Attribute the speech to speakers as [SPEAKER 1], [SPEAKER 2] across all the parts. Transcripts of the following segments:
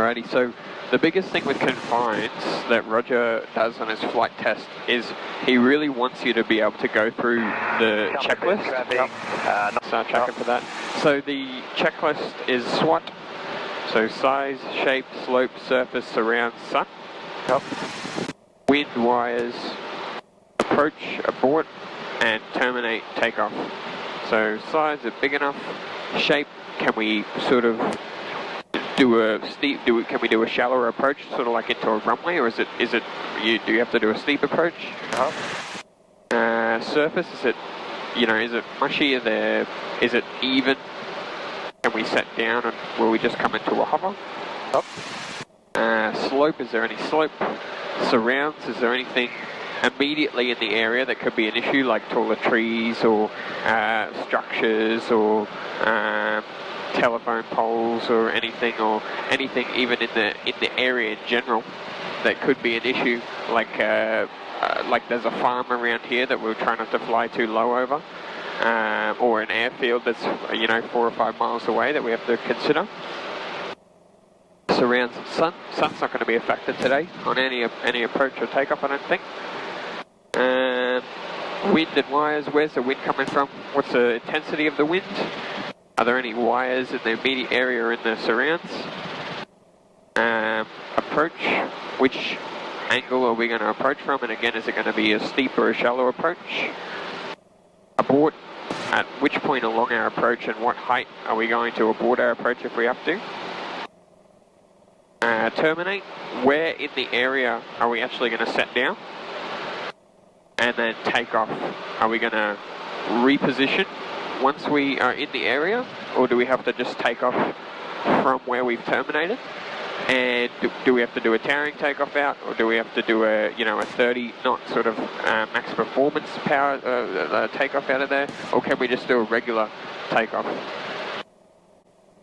[SPEAKER 1] Alrighty, so the biggest thing with Confined that Roger does on his flight test is he really wants you to be able to go through the checklist. Start checking for that. So the checklist is SWOT, so size, shape, slope, surface, surround, sun. Wind, wires, approach, abort, and terminate, takeoff. So size, is it big enough? Shape, can we sort of do a steep, can we do a shallower approach, sort of like into a runway, or do you have to do a steep approach? Surface, is it mushy, is it even? Can we set down and will we just come into a hover? Slope, is there any slope? Surrounds, is there anything immediately in the area that could be an issue, like taller trees or structures or telephone poles or anything even in the area in general that could be an issue, like there's a farm around here that we're trying not to fly too low over, or an airfield that's 4 or 5 miles away that we have to consider. Surrounds and sun's not going to be affected today on any approach or takeoff, I don't think. Wind and wires, where's the wind coming from? What's the intensity of the wind? Are there any wires in the immediate area or in the surrounds? Approach, which angle are we going to approach from? And again, is it going to be a steep or a shallow approach? Abort, at which point along our approach and what height are we going to abort our approach if we have to? Terminate, where in the area are we actually going to set down? And then take off, are we going to reposition once we are in the area, or do we have to just take off from where we've terminated? And do we have to do a towering takeoff out, or do we have to do a 30 knot sort of max performance power takeoff out of there, or can we just do a regular takeoff?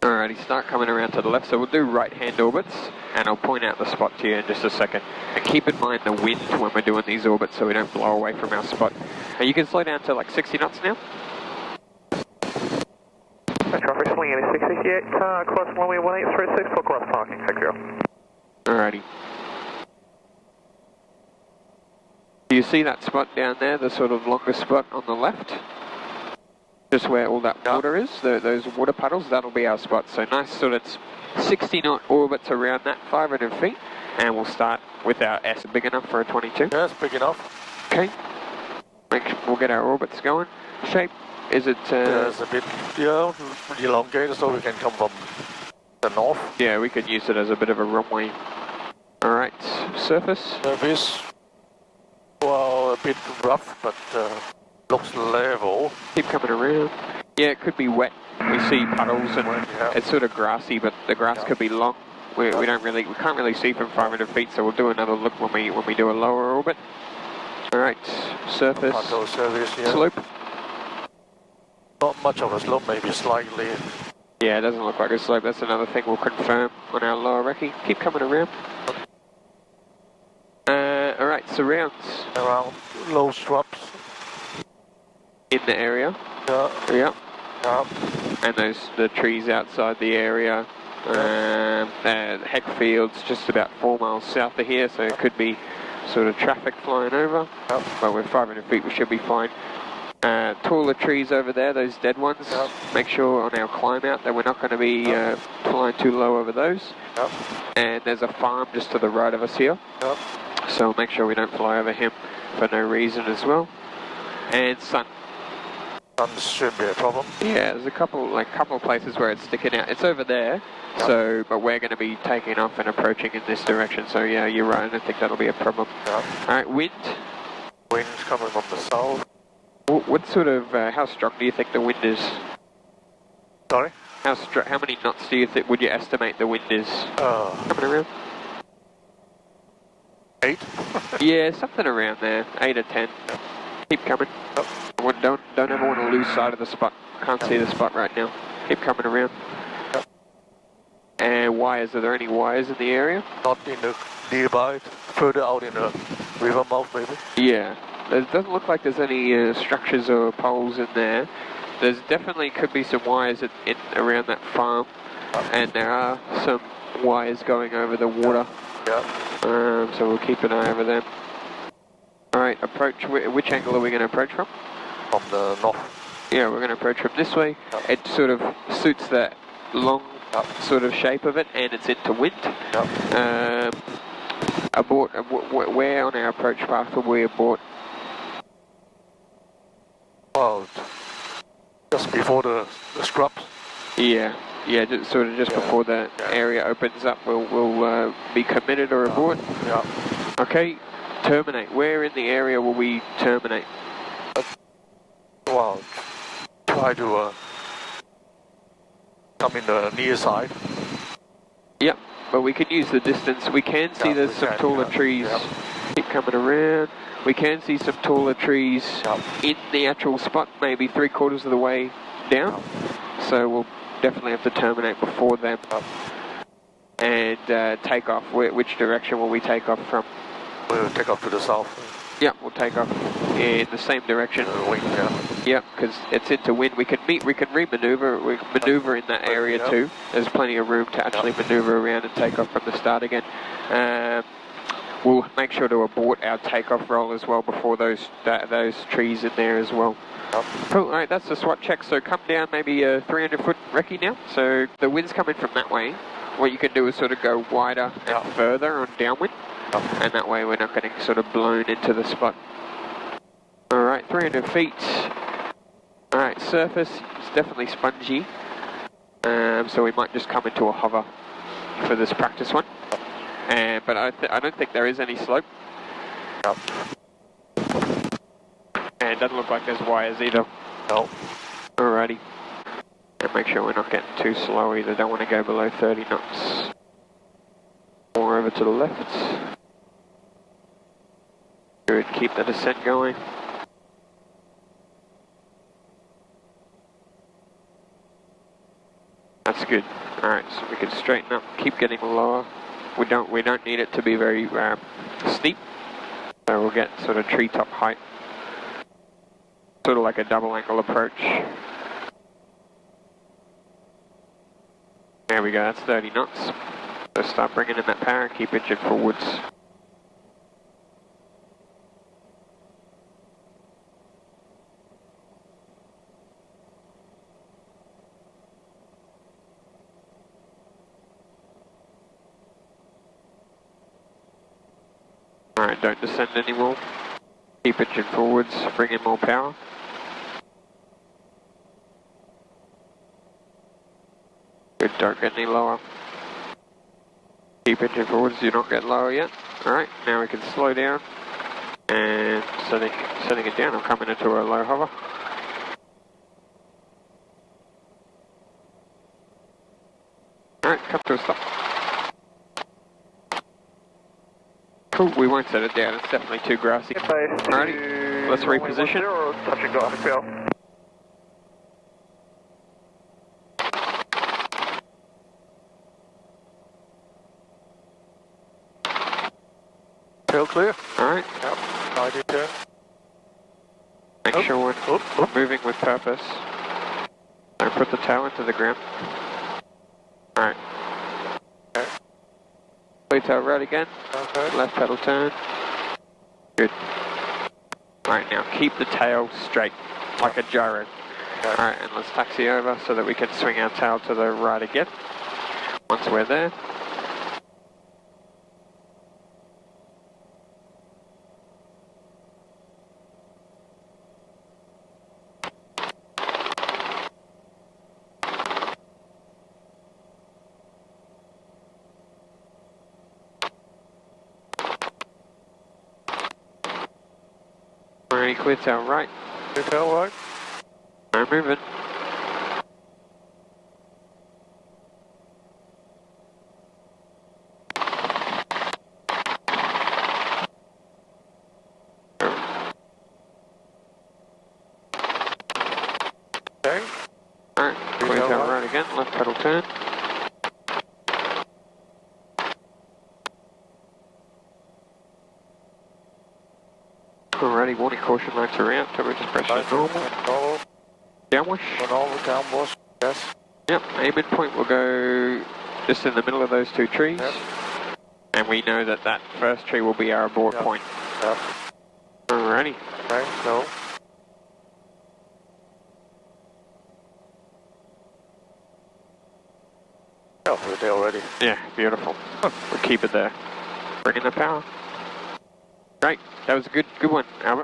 [SPEAKER 1] Alrighty, start coming around to the left, so we'll do right-hand orbits, and I'll point out the spot to you in just a second. And keep in mind the wind when we're doing these orbits so we don't blow away from our spot. You can slow down to like 60 knots now.
[SPEAKER 2] Traffic swinging in 668, cross runway 1836 for cross parking, thank you.
[SPEAKER 1] Alrighty. Do you see that spot down there, the sort of longer spot on the left? Just where all that water is, those water puddles, that'll be our spot. So nice sort of 60 knot orbits around that, 500 feet. And we'll start with our S. Big enough for a 22?
[SPEAKER 3] Yeah, it's big enough.
[SPEAKER 1] Okay. We'll get our orbits going. Shape, is it...
[SPEAKER 3] yeah, it's a bit elongated so we can come from the north.
[SPEAKER 1] Yeah, we could use it as a bit of a runway. Alright, surface?
[SPEAKER 3] Surface, well, a bit rough, but looks level.
[SPEAKER 1] Keep coming around. Yeah, it could be wet. We see puddles and it's sort of grassy, but the grass could be long. We can't really see from 500 feet, so we'll do another look when we do a lower orbit. Alright, surface, slope.
[SPEAKER 3] Not much of a slope, maybe slightly.
[SPEAKER 1] Yeah, it doesn't look like a slope. That's another thing we'll confirm on our lower recce. Keep coming around. Alright, surrounds.
[SPEAKER 3] Around low shrubs.
[SPEAKER 1] In the area.
[SPEAKER 3] Yeah.
[SPEAKER 1] And the trees outside the area. Heck fields just about 4 miles south of here, so it could be sort of traffic flying over. But we're 500 feet, we should be fine. Taller trees over there, those dead ones. Make sure on our climb out that we're not going to be flying too low over those. And there's a farm just to the right of us here. So make sure we don't fly over him for no reason as well. And sun.
[SPEAKER 3] Sun shouldn't be a problem.
[SPEAKER 1] Yeah, there's a couple of places where it's sticking out. It's over there. So, but we're going to be taking off and approaching in this direction. So yeah, you're right. I don't think that'll be a problem. Alright, wind.
[SPEAKER 3] Wind's coming from the south.
[SPEAKER 1] What sort of, how strong do you think the wind is?
[SPEAKER 3] Sorry?
[SPEAKER 1] How many knots do you think, would you estimate the wind is coming around?
[SPEAKER 3] 8?
[SPEAKER 1] Yeah, something around there, 8 or 10. Keep coming. Don't ever want to lose sight of the spot. Can't see the spot right now. Keep coming around. And wires, are there any wires in the area?
[SPEAKER 3] Not in the nearby, further out in the river mouth maybe.
[SPEAKER 1] Yeah. It doesn't look like there's any structures or poles in there. there's definitely could be some wires in around that farm, and there are some wires going over the water.
[SPEAKER 3] Yeah.
[SPEAKER 1] So we'll keep an eye over them. Alright, approach, which angle are we going to approach from?
[SPEAKER 3] From the north.
[SPEAKER 1] Yeah, we're going to approach from this way. It sort of suits that long sort of shape of it, and it's into wind. Abort, where on our approach path will we abort?
[SPEAKER 3] Well, just before the scrubs.
[SPEAKER 1] Yeah, just, sort of just before the area opens up, we'll be committed or abort.
[SPEAKER 3] Yeah.
[SPEAKER 1] Okay, terminate. Where in the area will we terminate?
[SPEAKER 3] Well, try to come in the near side.
[SPEAKER 1] Yep, but we can use the distance. We can see there's some taller trees. Keep coming around. We can see some taller trees in the actual spot, maybe 3/4 of the way down. So we'll definitely have to terminate before them. And take off. Which direction will we take off from?
[SPEAKER 3] We'll take off to the south.
[SPEAKER 1] Yeah, we'll take off in the same direction.
[SPEAKER 3] Wing,
[SPEAKER 1] yeah, because it's into wind. We can re-maneuver. We can maneuver in that area too. There's plenty of room to actually maneuver around and take off from the start again. We'll make sure to abort our takeoff roll as well before those trees in there as well. Cool, alright, that's the SWAT check. So come down maybe a 300-foot recce now. So the wind's coming from that way. What you can do is sort of go wider and further on downwind. And that way we're not getting sort of blown into the spot. Alright, 300 feet. Alright, surface is definitely spongy. So we might just come into a hover for this practice one. But I don't think there is any slope. And it doesn't look like there's wires either.
[SPEAKER 3] No.
[SPEAKER 1] Alrighty. And make sure we're not getting too slow either. Don't want to go below 30 knots. More over to the left. Good, keep the descent going. That's good. Alright, so we can straighten up, keep getting lower. We don't need it to be very steep. So we'll get sort of treetop height. Sort of like a double angle approach. There we go, that's 30 knots. So start bringing in that power and keep engine forwards. Alright, don't descend anymore. Keep engine forwards, bring in more power. Good, don't get any lower. Keep engine forwards, do not get lower yet. Alright, now we can slow down. And setting it down, I'm coming into a low hover. Alright, come to a stop. Cool, we won't set it down, it's definitely too grassy. Alrighty, let's reposition.
[SPEAKER 2] Touch and go, go.
[SPEAKER 3] Tail clear?
[SPEAKER 1] Alright.
[SPEAKER 3] Yep. 90 turn.
[SPEAKER 1] Make sure we're moving with purpose. Don't put the tail into the ground. Alright.
[SPEAKER 3] Okay.
[SPEAKER 1] Lead tail right again.
[SPEAKER 3] Okay.
[SPEAKER 1] Left pedal turn. Good. Alright, now keep the tail straight, like a gyro.
[SPEAKER 3] Okay.
[SPEAKER 1] Alright, and let's taxi over so that we can swing our tail to the right again. Once we're there. Alright, clear tail right.
[SPEAKER 3] Clear tail right.
[SPEAKER 1] No moving.
[SPEAKER 3] Okay.
[SPEAKER 1] Alright, clear tail right again, left pedal turn. Alrighty, warning caution lights are out, so we're just pressing normal. Downwash.
[SPEAKER 3] On all the downwash, yes.
[SPEAKER 1] Yep, aiming point will go just in the middle of those two trees.
[SPEAKER 3] Yep.
[SPEAKER 1] And we know that that first tree will be our abort
[SPEAKER 3] Yep.
[SPEAKER 1] point.
[SPEAKER 3] Yep.
[SPEAKER 1] Alrighty.
[SPEAKER 3] Okay, go. Oh, we're there already.
[SPEAKER 1] Yeah, beautiful. We'll keep it there. Bring in the power. Great. That was a good one, Albert.